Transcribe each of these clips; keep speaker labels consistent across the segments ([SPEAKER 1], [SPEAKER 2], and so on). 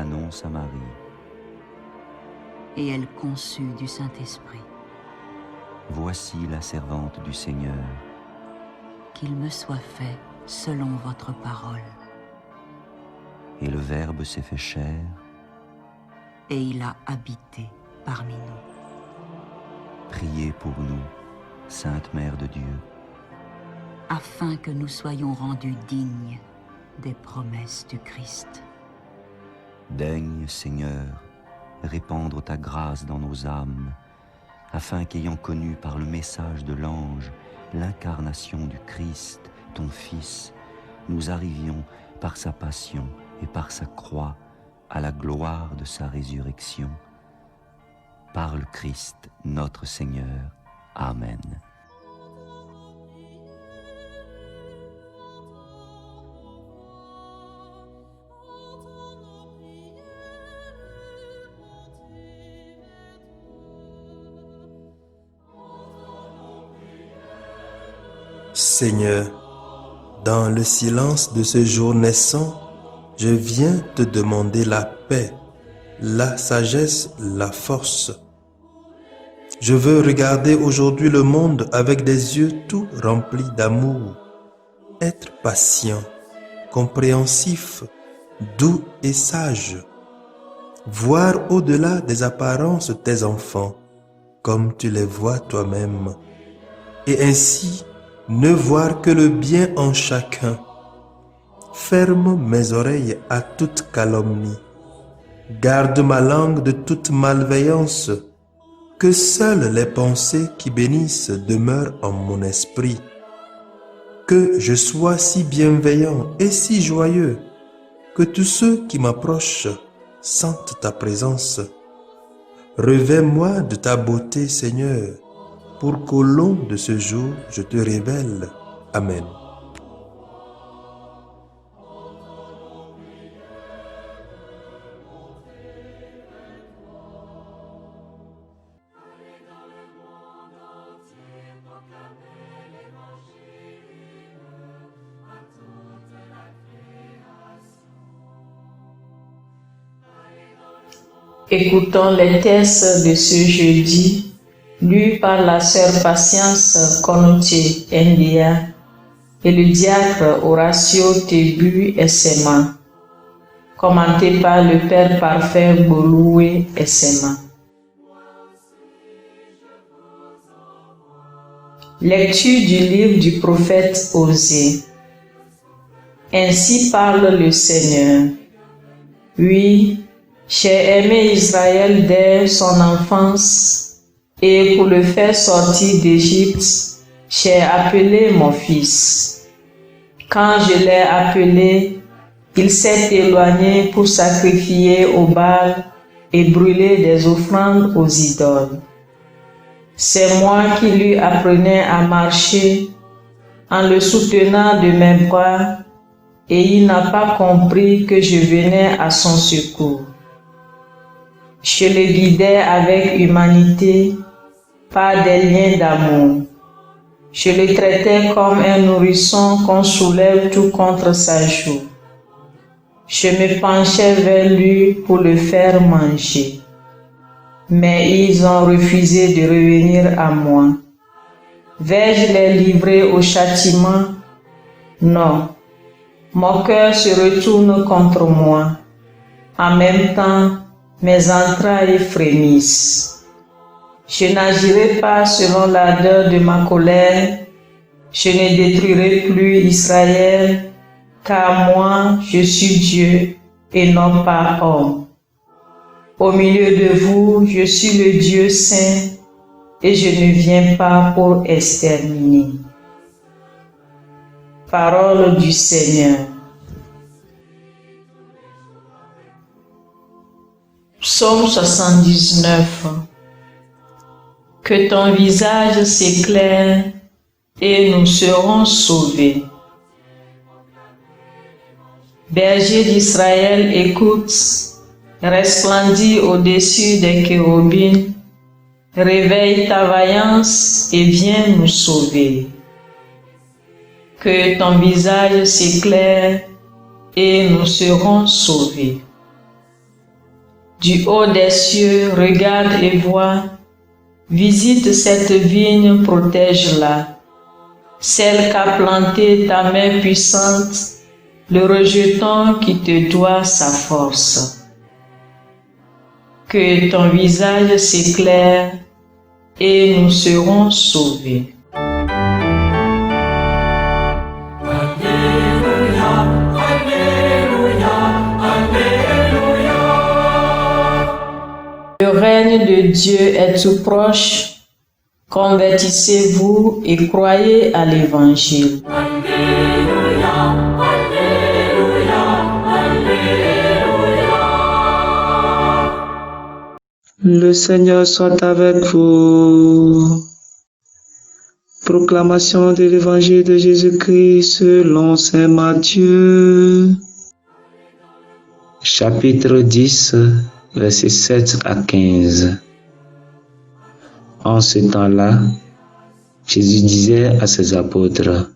[SPEAKER 1] l'annonce à Marie.
[SPEAKER 2] Et elle conçut du Saint-Esprit.
[SPEAKER 1] Voici la servante du Seigneur.
[SPEAKER 2] Qu'il me soit fait selon votre parole.
[SPEAKER 1] Et le Verbe s'est fait chair.
[SPEAKER 2] Et il a habité parmi nous.
[SPEAKER 1] Priez pour nous, Sainte Mère de Dieu,
[SPEAKER 2] afin que nous soyons rendus dignes des promesses du Christ.
[SPEAKER 1] Daigne, Seigneur, répandre ta grâce dans nos âmes, afin qu'ayant connu par le message de l'ange l'incarnation du Christ, ton Fils, nous arrivions par sa passion et par sa croix à la gloire de sa résurrection. Par le Christ, notre Seigneur. Amen.
[SPEAKER 3] Seigneur, dans le silence de ce jour naissant, je viens te demander la paix, la sagesse, la force. Je veux regarder aujourd'hui le monde avec des yeux tout remplis d'amour, être patient, compréhensif, doux et sage, voir au-delà des apparences tes enfants, comme tu les vois toi-même, et ainsi ne voir que le bien en chacun. Ferme mes oreilles à toute calomnie. Garde ma langue de toute malveillance. Que seules les pensées qui bénissent demeurent en mon esprit. Que je sois si bienveillant et si joyeux, que tous ceux qui m'approchent sentent ta présence. Revêts-moi de ta beauté, Seigneur, pour qu'au long de ce jour, je te révèle. Amen.
[SPEAKER 4] Écoutons les textes de ce jeudi, lus par la sœur Patience Konoche Ndia et le diacre Horacio Tebu Essema, commenté par le Père Parfait Boloué Essema. Lecture du livre du prophète Osée. Ainsi parle le Seigneur. Oui, j'ai aimé Israël dès son enfance, et pour le faire sortir d'Égypte, j'ai appelé mon fils. Quand je l'ai appelé, il s'est éloigné pour sacrifier au Baal et brûler des offrandes aux idoles. C'est moi qui lui apprenais à marcher en le soutenant de mes bras, et il n'a pas compris que je venais à son secours. Je le guidais avec humanité par des liens d'amour. Je le traitais comme un nourrisson qu'on soulève tout contre sa joue. Je me penchais vers lui pour le faire manger. Mais ils ont refusé de revenir à moi. Vais-je les livrer au châtiment? Non. Mon cœur se retourne contre moi. En même temps, mes entrailles frémissent. Je n'agirai pas selon l'ardeur de ma colère. Je ne détruirai plus Israël, car moi, je suis Dieu et non pas homme. Au milieu de vous, je suis le Dieu saint et je ne viens pas pour exterminer. Parole du Seigneur. Psaume 79. Que ton visage s'éclaire et nous serons sauvés. Berger d'Israël, écoute, resplendis au-dessus des chérubins, réveille ta vaillance et viens nous sauver. Que ton visage s'éclaire et nous serons sauvés. Du haut des cieux, regarde et vois. Visite cette vigne, protège-la. Celle qu'a plantée ta main puissante, le rejeton qui te doit sa force. Que ton visage s'éclaire et nous serons sauvés. Le règne de Dieu est tout proche. Convertissez-vous et croyez à l'Évangile.
[SPEAKER 5] Le Seigneur soit avec vous. Proclamation de l'Évangile de Jésus-Christ selon saint Matthieu. Chapitre 10, versets 7 à 15. En ce temps-là, Jésus disait à ses apôtres: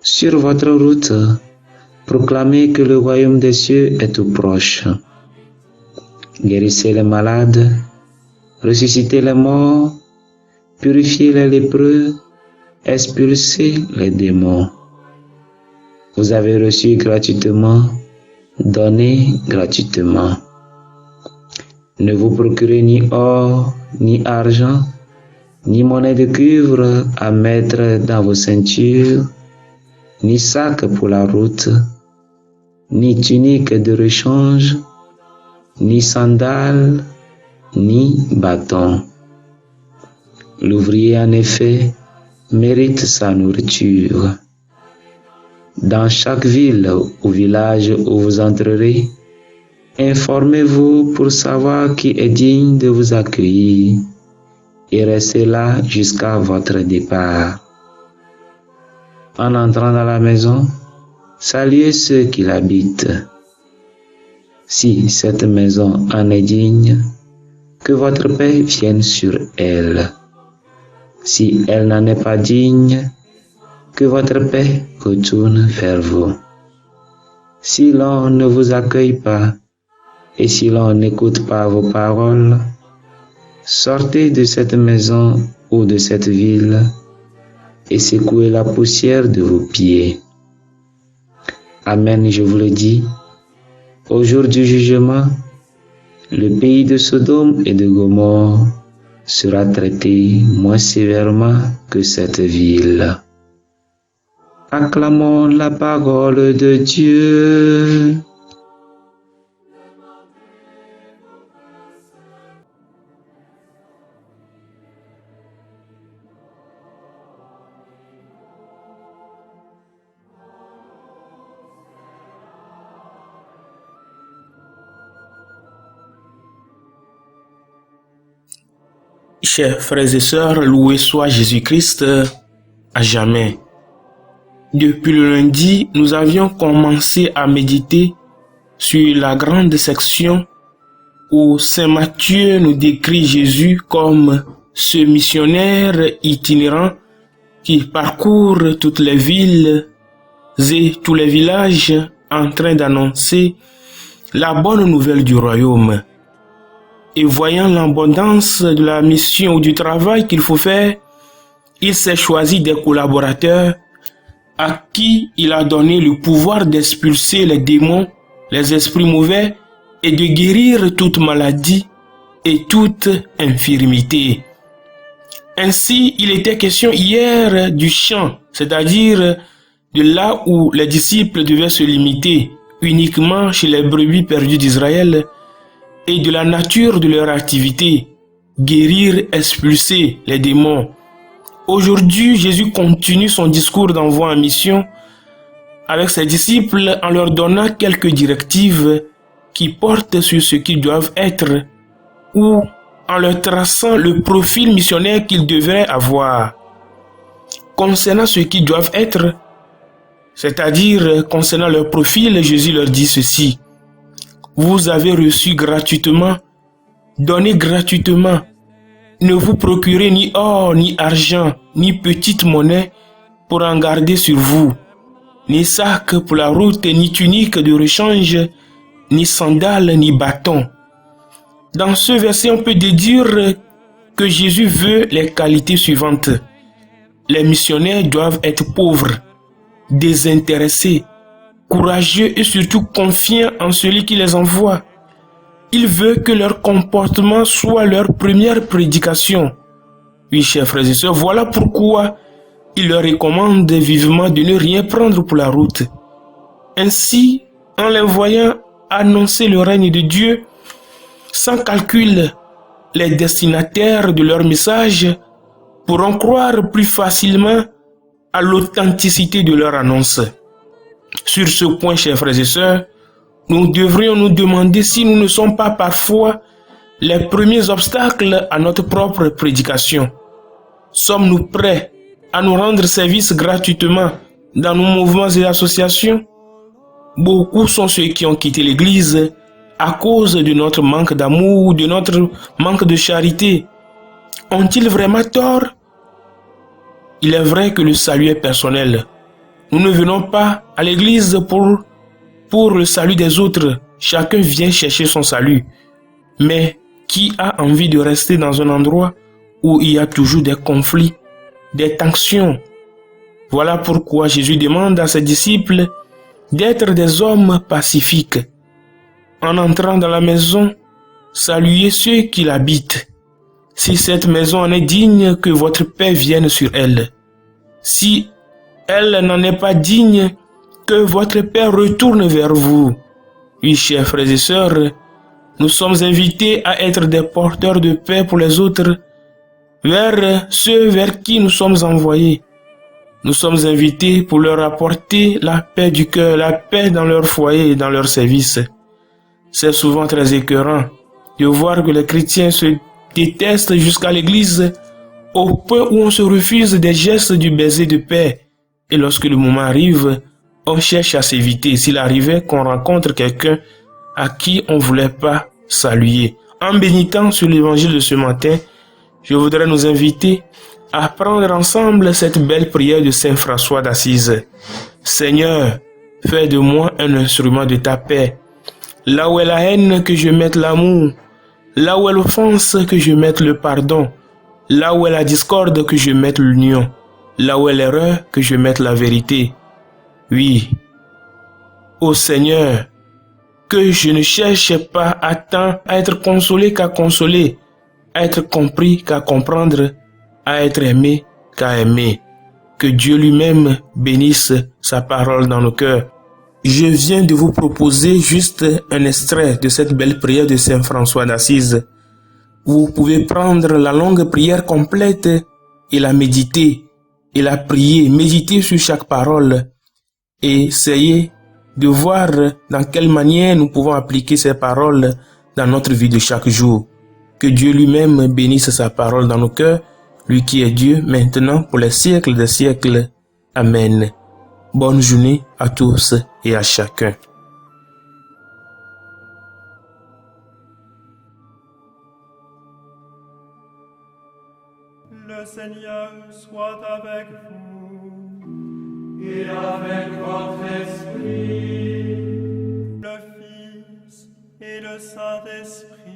[SPEAKER 5] sur votre route, proclamez que le royaume des cieux est tout proche. Guérissez les malades, ressuscitez les morts, purifiez les lépreux, expulsez les démons. Vous avez reçu gratuitement, donnez gratuitement. Ne vous procurez ni or, ni argent, ni monnaie de cuivre à mettre dans vos ceintures, ni sac pour la route, ni tunique de rechange, ni sandales, ni bâton. L'ouvrier, en effet, mérite sa nourriture. Dans chaque ville ou village où vous entrerez, informez-vous pour savoir qui est digne de vous accueillir et restez là jusqu'à votre départ. En entrant dans la maison, saluez ceux qui l'habitent. Si cette maison en est digne, que votre paix vienne sur elle. Si elle n'en est pas digne, que votre paix retourne vers vous. Si l'on ne vous accueille pas, et si l'on n'écoute pas vos paroles, sortez de cette maison ou de cette ville et secouez la poussière de vos pieds. Amen, je vous le dis, au jour du jugement, le pays de Sodome et de Gomorrhe sera traité moins sévèrement que cette ville. Acclamons la parole de Dieu.
[SPEAKER 6] Chers frères et sœurs, loué soit Jésus-Christ à jamais. Depuis le lundi, nous avions commencé à méditer sur la grande section où saint Matthieu nous décrit Jésus comme ce missionnaire itinérant qui parcourt toutes les villes et tous les villages en train d'annoncer la bonne nouvelle du royaume. Et voyant l'abondance de la mission ou du travail qu'il faut faire, il s'est choisi des collaborateurs à qui il a donné le pouvoir d'expulser les démons, les esprits mauvais et de guérir toute maladie et toute infirmité. Ainsi, il était question hier du champ, c'est-à-dire de là où les disciples devaient se limiter uniquement chez les brebis perdues d'Israël, et de la nature de leur activité, guérir, expulser les démons. Aujourd'hui, Jésus continue son discours d'envoi en mission avec ses disciples en leur donnant quelques directives qui portent sur ce qu'ils doivent être ou en leur traçant le profil missionnaire qu'ils devraient avoir. Concernant ce qu'ils doivent être, c'est-à-dire concernant leur profil, Jésus leur dit ceci: vous avez reçu gratuitement, donnez gratuitement. Ne vous procurez ni or, ni argent, ni petite monnaie pour en garder sur vous, ni sac pour la route, ni tunique de rechange, ni sandales, ni bâton. Dans ce verset, on peut déduire que Jésus veut les qualités suivantes. Les missionnaires doivent être pauvres, désintéressés, courageux et surtout confiants en celui qui les envoie. Il veut que leur comportement soit leur première prédication. Oui, chers frères et sœurs, voilà pourquoi il leur recommande vivement de ne rien prendre pour la route. Ainsi, en les voyant annoncer le règne de Dieu, sans calcul, les destinataires de leur message pourront croire plus facilement à l'authenticité de leur annonce. Sur ce point, chers frères et sœurs, nous devrions nous demander si nous ne sommes pas parfois les premiers obstacles à notre propre prédication. Sommes-nous prêts à nous rendre service gratuitement dans nos mouvements et associations? Beaucoup sont ceux qui ont quitté l'Église à cause de notre manque d'amour ou de notre manque de charité. Ont-ils vraiment tort? Il est vrai que le salut est personnel. Nous ne venons pas à l'église pour le salut des autres. Chacun vient chercher son salut. Mais qui a envie de rester dans un endroit où il y a toujours des conflits, des tensions? Voilà pourquoi Jésus demande à ses disciples d'être des hommes pacifiques. En entrant dans la maison, saluez ceux qui l'habitent. Si cette maison en est digne, que votre paix vienne sur elle. Si elle n'en est pas digne, que votre paix retourne vers vous. Oui, chers frères et sœurs, nous sommes invités à être des porteurs de paix pour les autres, vers ceux vers qui nous sommes envoyés. Nous sommes invités pour leur apporter la paix du cœur, la paix dans leur foyer et dans leur service. C'est souvent très écœurant de voir que les chrétiens se détestent jusqu'à l'église au point où on se refuse des gestes du baiser de paix. Et lorsque le moment arrive, on cherche à s'éviter. S'il arrivait qu'on rencontre quelqu'un à qui on ne voulait pas saluer. En méditant sur l'évangile de ce matin, je voudrais nous inviter à prendre ensemble cette belle prière de Saint François d'Assise. Seigneur, fais de moi un instrument de ta paix. Là où est la haine, que je mette l'amour. Là où est l'offense, que je mette le pardon. Là où est la discorde, que je mette l'union. Là où est l'erreur, que je mette la vérité. Oui, ô Seigneur, que je ne cherche pas à tant à être consolé qu'à consoler, à être compris qu'à comprendre, à être aimé qu'à aimer. Que Dieu lui-même bénisse sa parole dans nos cœurs. Je viens de vous proposer juste un extrait de cette belle prière de Saint François d'Assise. Vous pouvez prendre la longue prière complète et la méditer, et la prier, méditer sur chaque parole, et essayer de voir dans quelle manière nous pouvons appliquer ces paroles dans notre vie de chaque jour. Que Dieu lui-même bénisse sa parole dans nos cœurs, lui qui est Dieu maintenant pour les siècles des siècles. Amen. Bonne journée à tous et à chacun.
[SPEAKER 7] Le Seigneur soit avec vous et avec votre esprit, le Fils et le Saint-Esprit